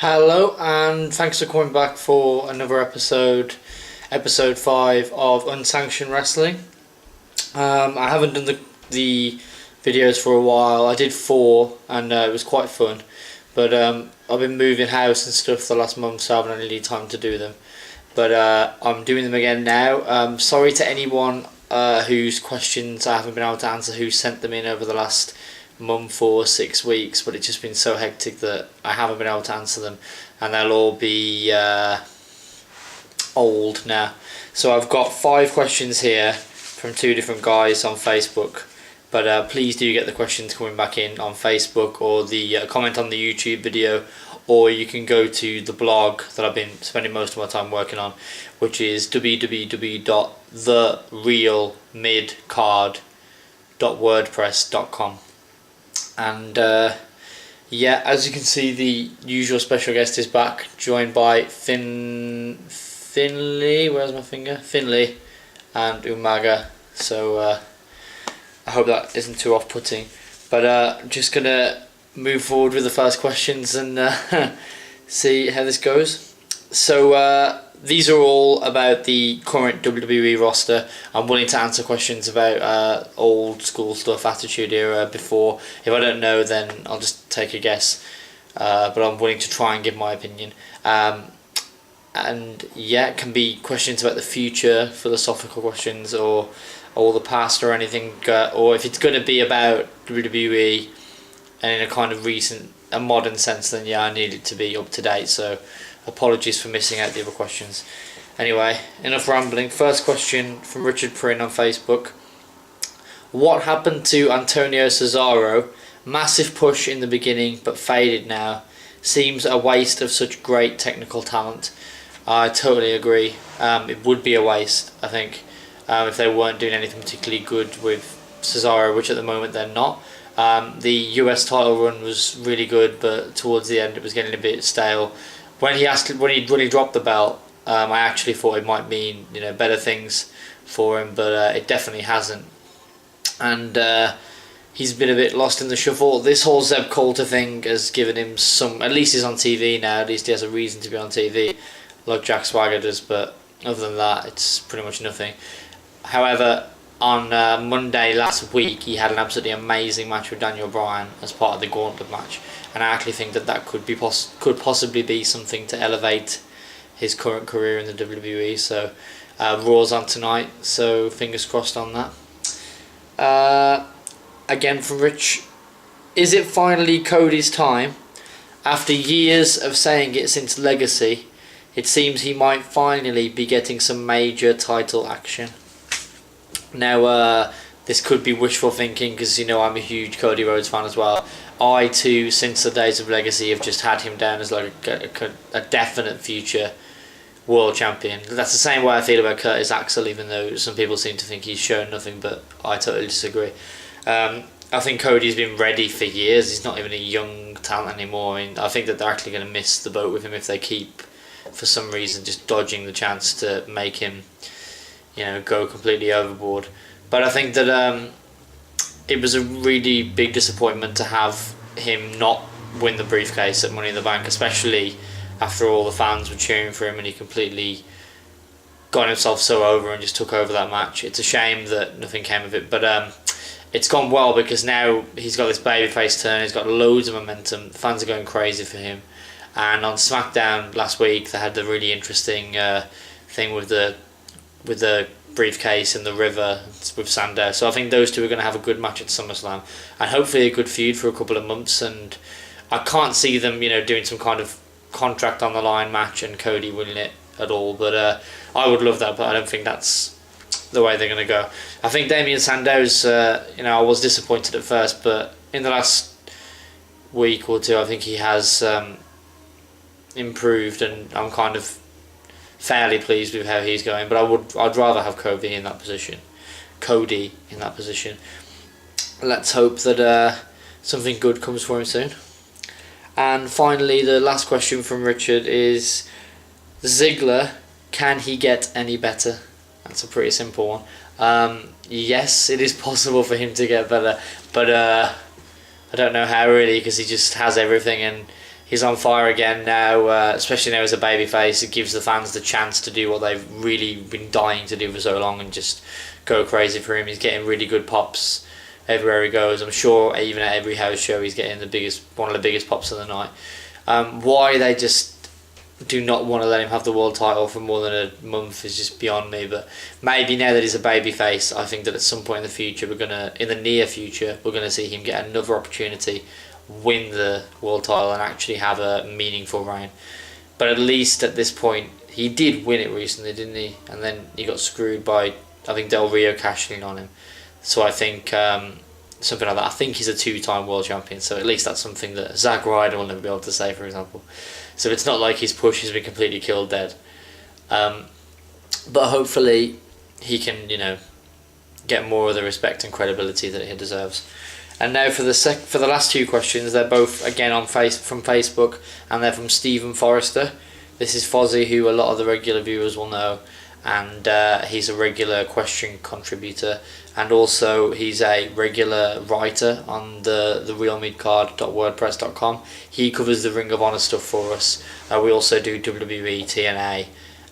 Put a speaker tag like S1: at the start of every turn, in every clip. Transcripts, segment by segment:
S1: Hello, and thanks for coming back for another episode 5 of Unsanctioned Wrestling. I haven't done the videos for a while. I did 4, and it was quite fun, but I've been moving house and stuff the last month, so I haven't had any time to do them. But I'm doing them again now. Sorry to anyone whose questions I haven't been able to answer, who sent them in over the last month or 6 weeks, but it's just been so hectic that I haven't been able to answer them, and they'll all be old now. So I've got 5 questions here from 2 different guys on Facebook, but please do get the questions coming back in on Facebook, or the comment on the YouTube video, or you can go to the blog that I've been spending most of my time working on, which is www.therealmidcard.wordpress.com. And yeah, as you can see, the usual special guest is back, joined by Finley, Finley and Umaga. So I hope that isn't too off-putting, but I'm just gonna move forward with the first questions and see how this goes. So these are all about the current WWE roster. I'm willing to answer questions about old school stuff, Attitude Era, before. If I don't know, then I'll just take a guess. But I'm willing to try and give my opinion. And yeah, it can be questions about the future, philosophical questions, or the past, or anything. Or if it's going to be about WWE and in a kind of a modern sense, then yeah, I need it to be up to date. So apologies for missing out the other questions. Anyway, enough rambling. First question from Richard Prynne on Facebook. What happened to Antonio Cesaro? Massive push in the beginning, but faded now. Seems a waste of such great technical talent. I totally agree. It would be a waste, I think, if they weren't doing anything particularly good with Cesaro, which at the moment they're not. The US title run was really good, but towards the end it was getting a bit stale. When he dropped the belt, I actually thought it might mean better things for him, but it definitely hasn't. And he's been a bit lost in the shuffle. This whole Zeb Coulter thing has given him some. At least he's on TV now. At least he has a reason to be on TV, like Jack Swagger does. But other than that, it's pretty much nothing. However, on Monday last week, he had an absolutely amazing match with Daniel Bryan as part of the Gauntlet match, and I actually think that could possibly be something to elevate his current career in the WWE. So Raw's on tonight, so fingers crossed on that. Again from Rich, is it finally Cody's time? After years of saying it since Legacy, it seems he might finally be getting some major title action. Now, this could be wishful thinking, because I'm a huge Cody Rhodes fan as well. I too, since the days of Legacy, have just had him down as like a definite future world champion. That's the same way I feel about Curtis Axel, even though some people seem to think he's shown nothing, but I totally disagree. I think Cody's been ready for years. He's not even a young talent anymore. I think that they're actually going to miss the boat with him if they keep, for some reason, just dodging the chance to make him go completely overboard. But I think that it was a really big disappointment to have him not win the briefcase at Money in the Bank, especially after all the fans were cheering for him and he completely got himself so over and just took over that match. It's a shame that nothing came of it, but it's gone well, because now he's got this babyface turn, he's got loads of momentum, the fans are going crazy for him. And on SmackDown last week, they had the really interesting thing with the briefcase and the river with Sandow. So I think those two are going to have a good match at SummerSlam, and hopefully a good feud for a couple of months. And I can't see them, doing some kind of contract on the line match and Cody winning it at all. But I would love that, but I don't think that's the way they're going to go. I think Damien Sandow's, I was disappointed at first, but in the last week or two, I think he has improved, and I'm kind of fairly pleased with how he's going. But I'd rather have Cody in that position. Let's hope that something good comes for him soon. And finally, the last question from Richard is, Ziggler, can he get any better? That's a pretty simple one. Yes, it is possible for him to get better, but I don't know how, really, because he just has everything, and he's on fire again now, especially now as a babyface. It gives the fans the chance to do what they've really been dying to do for so long and just go crazy for him. He's getting really good pops everywhere he goes. I'm sure even at every house show he's getting one of the biggest pops of the night. Why they just do not want to let him have the world title for more than a month is just beyond me. But maybe now that he's a babyface, I think that at some point in the future, in the near future, we're gonna see him get another opportunity, win the world title, and actually have a meaningful reign. But at least at this point, he did win it recently, didn't he? And then he got screwed by, I think, Del Rio cashing in on him. So I think something like that. I think he's a 2-time world champion, so at least that's something that Zack Ryder will never be able to say, for example. So it's not like his push has been completely killed dead. But hopefully he can, get more of the respect and credibility that he deserves. And now for the last 2 questions, they're both again from Facebook, and they're from Stephen Forrester. This is Fozzy, who a lot of the regular viewers will know, and he's a regular question contributor, and also he's a regular writer on the realmidcard.wordpress.com. He covers the Ring of Honor stuff for us. We also do WWE, TNA,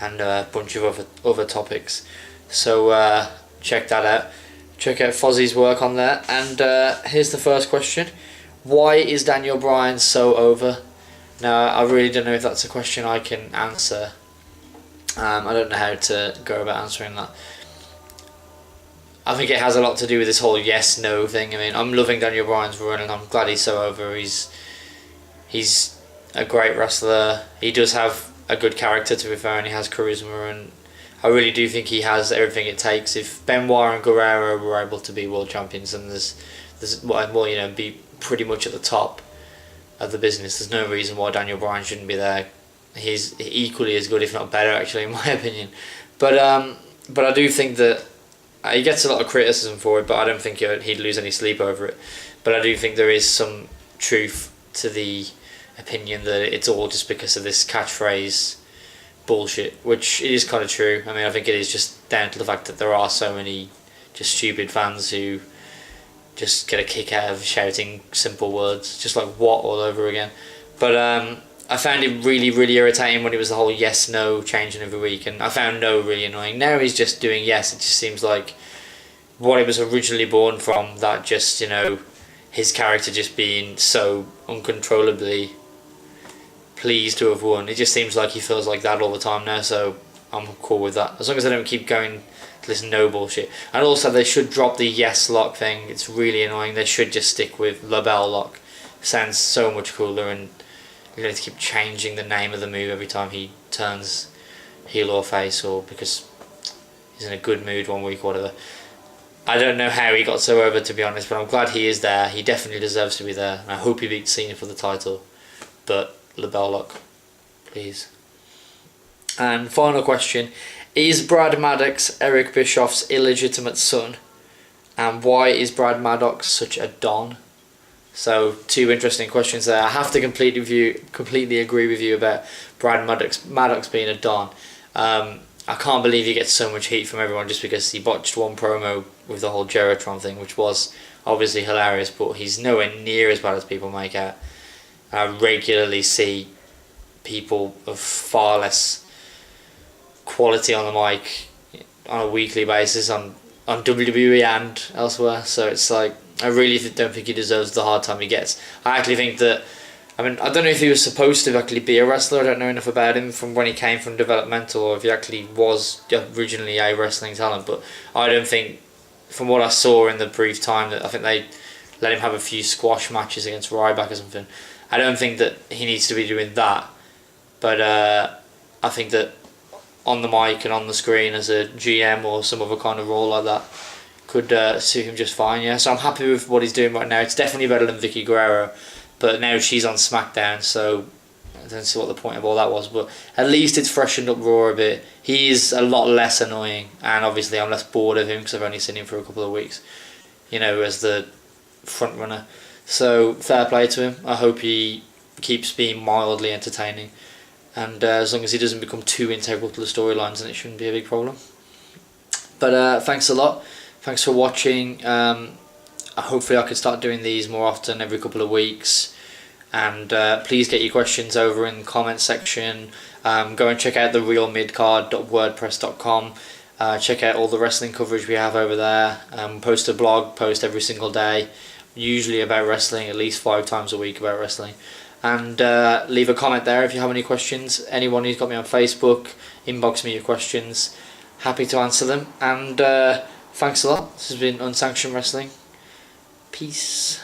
S1: and a bunch of other topics. So check that out. Check out Fozzy's work on there. And here's the first question: why is Daniel Bryan so over? Now, I really don't know if that's a question I can answer. I don't know how to go about answering that. I think it has a lot to do with this whole yes/no thing. I mean, I'm loving Daniel Bryan's run, and I'm glad he's so over. He's a great wrestler. He does have a good character, to be fair, and he has charisma, and I really do think he has everything it takes. If Benoit and Guerrero were able to be world champions, and be pretty much at the top of the business, there's no reason why Daniel Bryan shouldn't be there. He's equally as good, if not better, actually, in my opinion. But I do think that he gets a lot of criticism for it, but I don't think he'd lose any sleep over it. But I do think there is some truth to the opinion that it's all just because of this catchphrase bullshit, which is kind of true. I mean, I think it is just down to the fact that there are so many just stupid fans who just get a kick out of shouting simple words, just like "what" all over again. But I found it really, really irritating when it was the whole yes/no changing every week, and I found no really annoying. Now he's just doing yes. It just seems like what it was originally born from, that just, his character just being so uncontrollably pleased to have won. It just seems like he feels like that all the time now, so I'm cool with that. As long as they don't keep going to this no bullshit. And also they should drop the yes lock thing. It's really annoying. They should just stick with LaBelle lock. Sounds so much cooler, and you don't have to keep changing the name of the move every time he turns heel or face, or because he's in a good mood one week or whatever. I don't know how he got so over, to be honest, but I'm glad he is there. He definitely deserves to be there, and I hope he beats Cena for the title. But LaBelle lock, please. And final question: is Brad Maddox Eric Bischoff's illegitimate son? And why is Brad Maddox such a don? So 2 interesting questions there. I have to completely agree with you about Brad Maddox being a don. I can't believe he gets so much heat from everyone just because he botched one promo with the whole Geritron thing, which was obviously hilarious, but he's nowhere near as bad as people make out. I regularly see people of far less quality on the mic on a weekly basis on WWE and elsewhere, so it's like, I really don't think he deserves the hard time he gets. I actually think that, I don't know if he was supposed to actually be a wrestler. I don't know enough about him from when he came from developmental, or if he actually was originally a wrestling talent, but I don't think, from what I saw in the brief time, that I think they let him have a few squash matches against Ryback or something. I don't think that he needs to be doing that, but I think that on the mic and on the screen as a GM or some other kind of role like that could suit him just fine. Yeah, so I'm happy with what he's doing right now. It's definitely better than Vicky Guerrero, but now she's on SmackDown, so I don't see what the point of all that was, but at least it's freshened up Raw a bit. He is a lot less annoying, and obviously I'm less bored of him because I've only seen him for a couple of weeks, as the front runner. So fair play to him. I hope he keeps being mildly entertaining, and as long as he doesn't become too integral to the storylines, then it shouldn't be a big problem. But thanks a lot. Thanks for watching. Hopefully I could start doing these more often, every couple of weeks. And please get your questions over in the comment section. Go and check out the realmidcard.wordpress.com. Check out all the wrestling coverage we have over there. Post a blog post every single day, usually about wrestling, at least 5 times a week about wrestling. And leave a comment there if you have any questions. Anyone who's got me on Facebook, inbox me your questions. Happy to answer them. And thanks a lot. This has been Unsanctioned Wrestling. Peace.